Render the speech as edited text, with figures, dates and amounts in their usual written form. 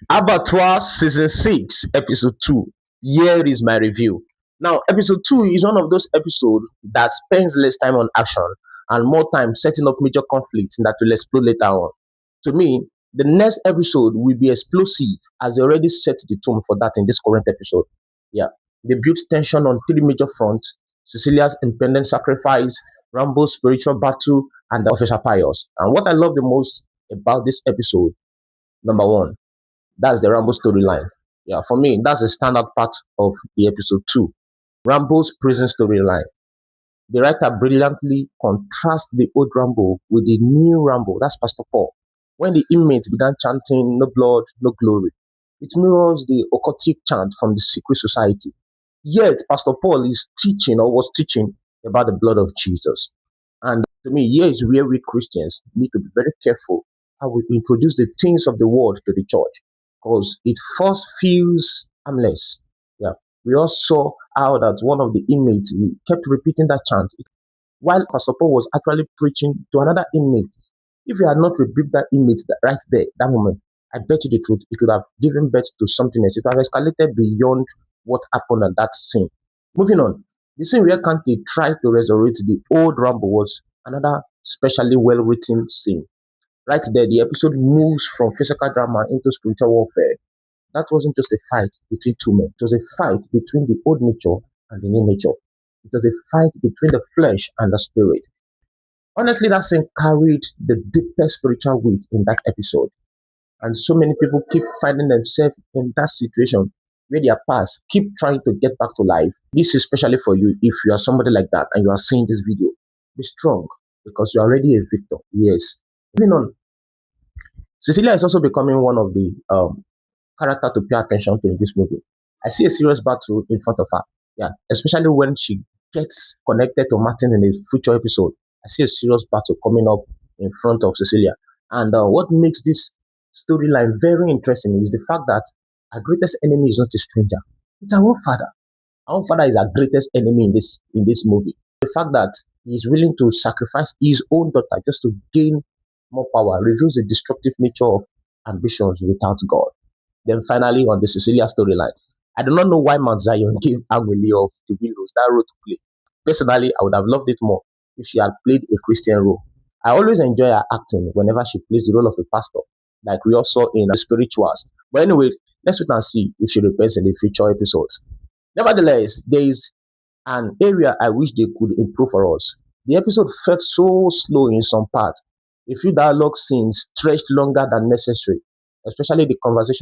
Abattoir Season 6, Episode 2. Here is my review. Now, Episode 2 is one of those episodes that spends less time on action and more time setting up major conflicts that will explode later on. To me, the next episode will be explosive as they already set the tone for that in this current episode. Yeah, they built tension on three major fronts: Cecilia's independent sacrifice, Rambo's spiritual battle, and the officer Pius. And what I love the most about this episode, number one, that's the Rambo storyline. Yeah, for me, that's the standard part of the episode 2. Rambo's prison storyline. The writer brilliantly contrasts the old Rambo with the new Rambo, that's Pastor Paul. When the inmates began chanting, "No blood, no glory," it mirrors the occultic chant from the secret society. Yet, Pastor Paul is teaching or was teaching about the blood of Jesus. And to me, here is where we Christians need to be very careful how we introduce the things of the world to the church, because it first feels harmless. Yeah, we all saw how that one of the inmates kept repeating that chant while Pastor Paul was actually preaching to another inmate. If he had not rebuked that inmate right there, that moment, I bet you the truth, it could have given birth to something else. It would have escalated beyond what happened at that scene. Moving on, the scene where Kante tried to resurrect the old Rambo was another specially well written scene. Right there, the episode moves from physical drama into spiritual warfare. That wasn't just a fight between two men, it was a fight between the old nature and the new nature. It was a fight between the flesh and the spirit. Honestly, that scene carried the deepest spiritual weight in that episode. And so many people keep finding themselves in that situation where their past keep trying to get back to life. This is especially for you if you are somebody like that and you are seeing this video. Be strong because you're already a victor. Yes. Moving on, Cecilia is also becoming one of the character to pay attention to in this movie. I see a serious battle in front of her. Yeah, especially when she gets connected to Martin in a future episode. I see a serious battle coming up in front of Cecilia. And what makes this storyline very interesting is the fact that our greatest enemy is not a stranger. It's our own father. Our own father is our greatest enemy in this movie. The fact that he is willing to sacrifice his own daughter just to gain more power reveals the destructive nature of ambitions without God. Then finally, on the Cecilia storyline, I do not know why Mount Zion gave Angwele of the Willows that role to play. Personally, I would have loved it more if she had played a Christian role. I always enjoy her acting whenever she plays the role of a pastor, like we also in the spirituals. But anyway, let's wait and see if she repairs in the future episodes. Nevertheless, there is an area I wish they could improve for us. The episode felt so slow in some parts. A few dialogue scenes stretched longer than necessary, especially the conversation